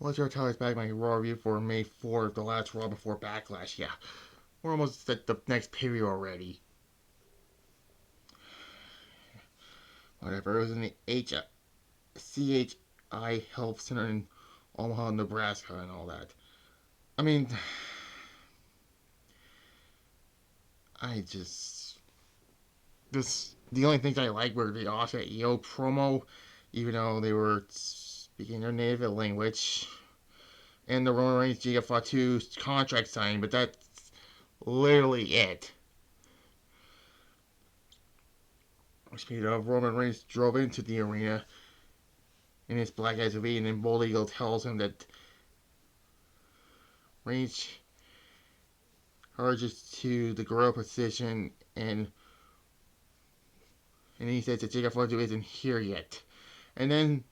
Let's your tell us back my Raw review for May 4th, the last Raw before Backlash. Yeah, we're almost at the next period already. Whatever, it was in the CHI Health Center in Omaha, Nebraska, and all that. I mean, I just. The only things I liked were the Oscar EO promo, even though they were speaking their native language, and the Roman Reigns GFR2 contract signing, but that's literally it. Speaking of, Roman Reigns drove into the arena in his black SUV, and then Bull Eagle tells him that Reigns charges to the gorilla position, and he says that GFR2 isn't here yet. And then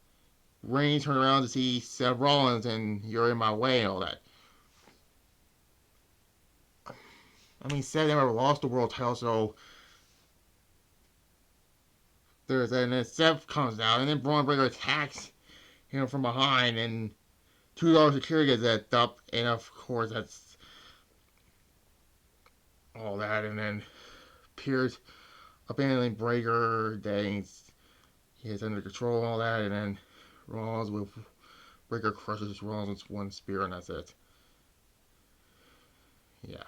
Reigns turned around to see Seth Rollins, and you're in my way and all that. I mean, Seth never lost the world title, so there's that. And then Seth comes out, and then Braun Breaker attacks him from behind, and $2 security gets that up, and of course that's all that. And then Pierce abandoning Breaker, that he is under control and all that, and then Rollins with Breaker crushes Rollins with one spear, and that's it. Yeah.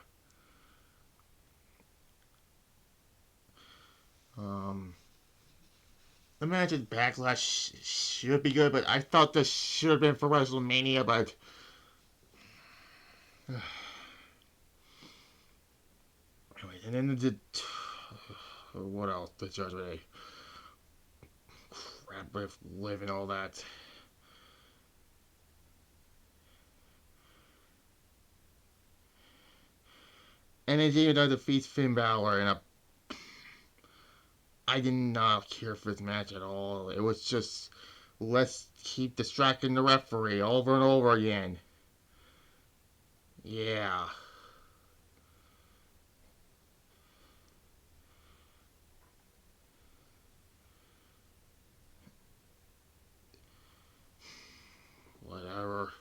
Um, the match at Backlash should be good, but I thought this should have been for WrestleMania, but anyway, and then the what else? The Judgment Day. Crap with Liv and all that. And then Xavier defeats Finn Balor, and I did not care for this match at all. It was just, let's keep distracting the referee over and over again. Yeah. Whatever.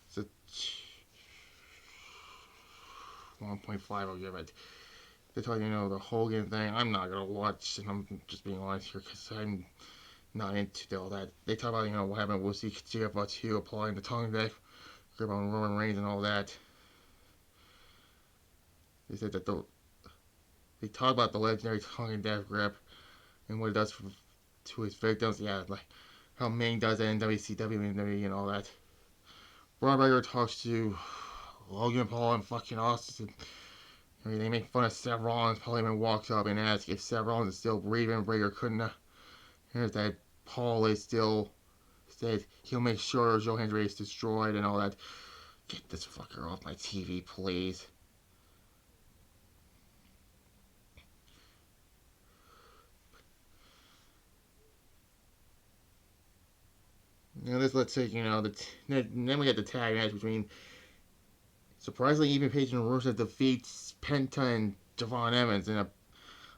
It's a 1.5 I'll give it. They're talking, the Hogan thing. I'm not gonna watch, and I'm just being honest here because I'm not into all that. They talk about, what happened with CGF2 applying the tongue deck, grip on Roman Reigns and all that. They said that they talk about the legendary tongue and death grip and what it does to his victims. Yeah, like how Ming does it in WCW and WWE and all that. Braun Breaker talks to Logan Paul and fucking Austin. I mean, they make fun of Seth Rollins. Paul even walks up and asks if Seth Rollins is still breathing. Breaker couldn't hear that Paul is still said he'll make sure Joe Hendry is destroyed and all that. Get this fucker off my TV, please. Let's take, then we get the tag match between surprisingly even Page and Rusev defeats Penta and Javon Evans. And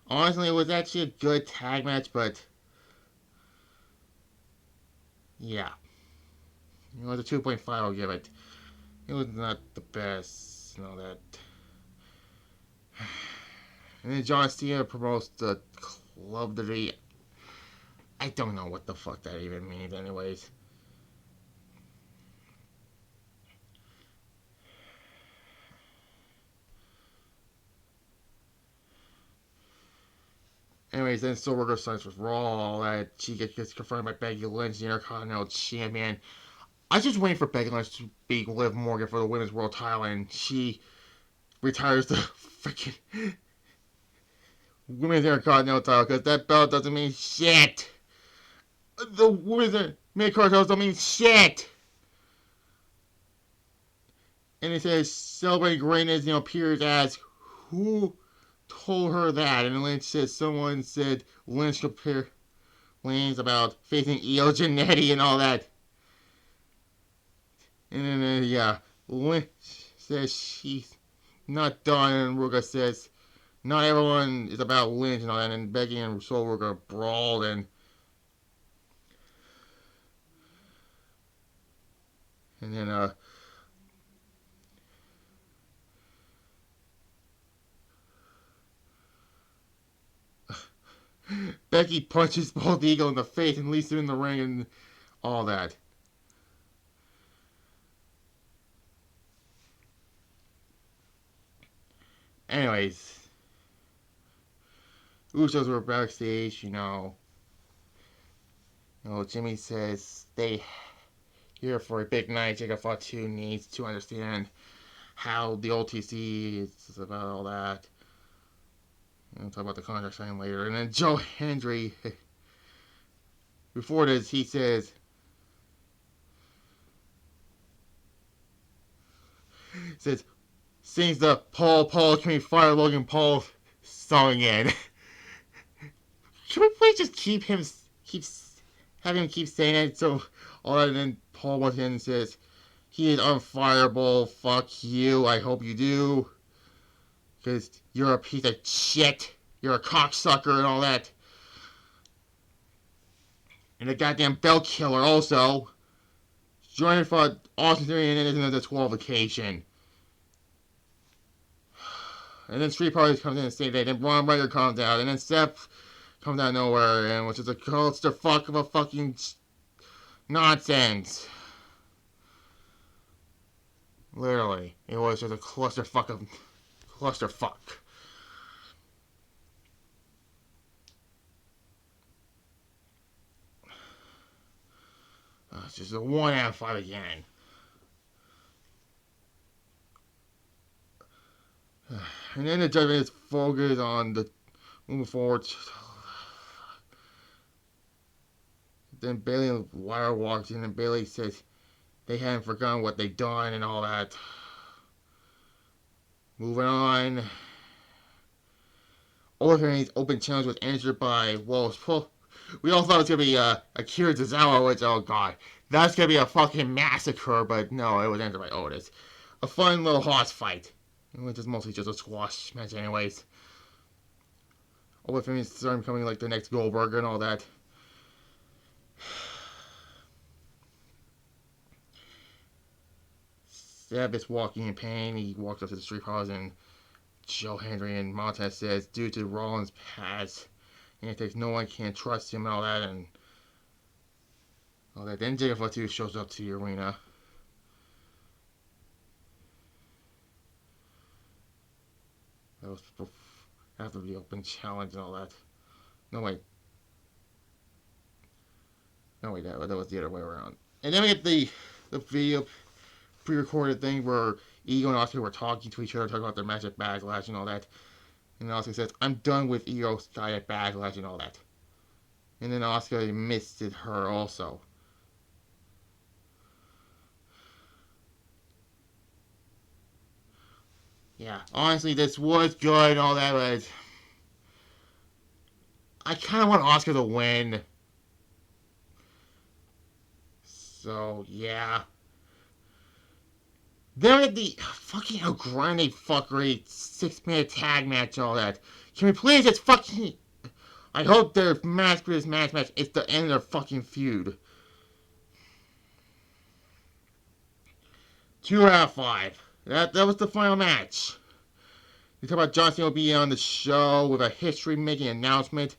honestly, it was actually a good tag match, but yeah. It was a 2.5, I'll give it. It was not the best, that. And then John Cena promotes the Club to the. I don't know what the fuck that even means, anyways. Anyways, then Silver signs with Raw. That she gets confirmed by Becky Lynch, the Intercontinental Champion. I was just waiting for Becky Lynch to beat Liv Morgan for the Women's World Title, and she retires the freaking Women's Intercontinental title because that belt doesn't mean shit. The Women's Mid-Card titles don't mean shit. And it says celebrating greatness. Pierce asks who told her that, and Lynch says someone said Lynch complains about facing Io Janetti and all that. And then Lynch says she's not done, and Ruga says not everyone is about Lynch and all that. And Becky and Ruga brawled, and And then Becky punches Bald Eagle in the face and leaves him in the ring and all that. Anyways, Usos were backstage, Jimmy says stay here for a big night. Jacob Fatu needs to understand how the OTC is about all that. We'll talk about the contract signing later. And then Joe Hendry, before this, he says, sings the Paul, can we fire Logan Paul song again? Can we please just have him keep saying it? So, all that, and then Paul once again says, he is unfireable, fuck you, I hope you do. Because you're a piece of shit. You're a cocksucker and all that. And the goddamn belt killer also. Joining for Austin Theory and then there's another disqualification. And then Street Profits comes in and say that. Then Braun Breaker comes out. And then Seth comes out of nowhere. And which is a clusterfuck of a fucking nonsense. Literally. It was just a clusterfuck. It's just a 1 out of 5 again. And then the judgment is focused on the moving forward. Then Bailey and Wire walks in and Bailey says they hadn't forgotten what they'd done and all that. Moving on. Overhearing's open challenge was answered by, well, we all thought it was going to be Akira Tozawa, which, oh god, that's going to be a fucking massacre, but no, it was answered by Otis. A fun little horse fight. Which is mostly just a squash match anyways. Overhearing started becoming like the next Goldberg and all that. Seb is walking in pain. He walks up to the Street Profits and Joe Hendry and Montez says, due to Rollins' past, and it takes no one can trust him and all that. Then Jacob Fatu shows up to the arena. That was after the open challenge and all that. No, wait, that was the other way around. And then we get the video pre-recorded thing where Ego and Oscar were talking to each other, talking about their match at Backlash and all that. And Oscar says, I'm done with Ego Sky at Backlash and all that. And then Oscar missed her also. Yeah, honestly, this was good and all that, but I kind of want Oscar to win. So, yeah. Then we had the fucking El Grande fuckery 6-man tag match and all that. Can we please just fucking... I hope their match for this match is the end of their fucking feud. 2 out of 5. That was the final match. You talk about John Cena will be on the show with a history-making announcement.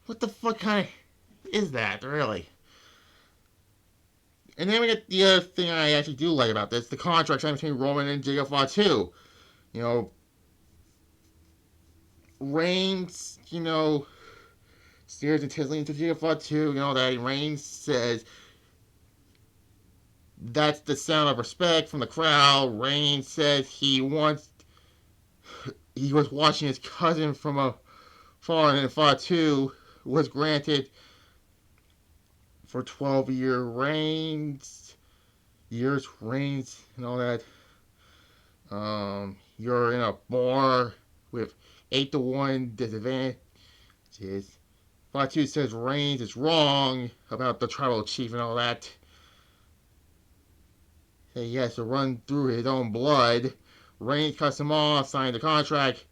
What the fuck kind of is that, really? And then we get the other thing I actually do like about this, the contract signing between Roman and Jacob Fatu. Reigns, stares intensely into Jacob Fatu, that Reigns says that's the sound of respect from the crowd. Reigns says he was watching his cousin from afar, and Fatu was granted for 12-year reigns and all that. You're in a bar with 8-1 disadvantages. Fatu says Reigns is wrong about the tribal chief and all that. He has to run through his own blood. Reigns cuts him off, signs the contract,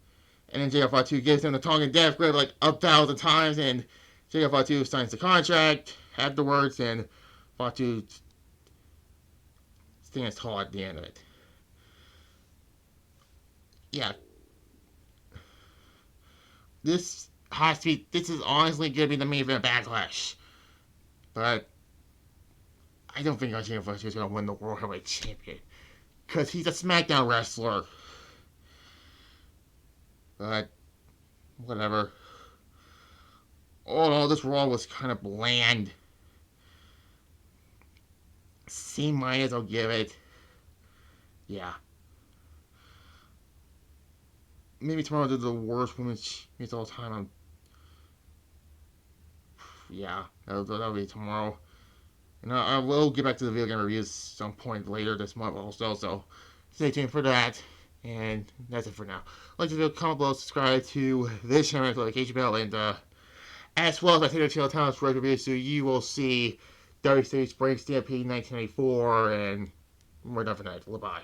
and then Jacob Fatu gives him the Tongan death grip like 1,000 times, and Jacob Fatu signs the contract afterwards, and Fatu stands tall at the end of it. Yeah, this has to be. This is honestly going to be the main event of Backlash. But I don't think Archie Fletcher is going to win the World Heavyweight Champion. Because he's a SmackDown wrestler. But, whatever. All in all, this Raw was kind of bland. C minus, I'll give it. Yeah. Maybe tomorrow did the worst women's champions all time. Yeah, that'll be tomorrow. And I will get back to the video game reviews some point later this month also, so stay tuned for that. And that's it for now. Like to do, comment below, subscribe to this channel, notification bell, and as well as my favorite channel, Thomas Road Reviews, so you will see WWE Spring Stampede 1994, and we're done for tonight. Bye-bye.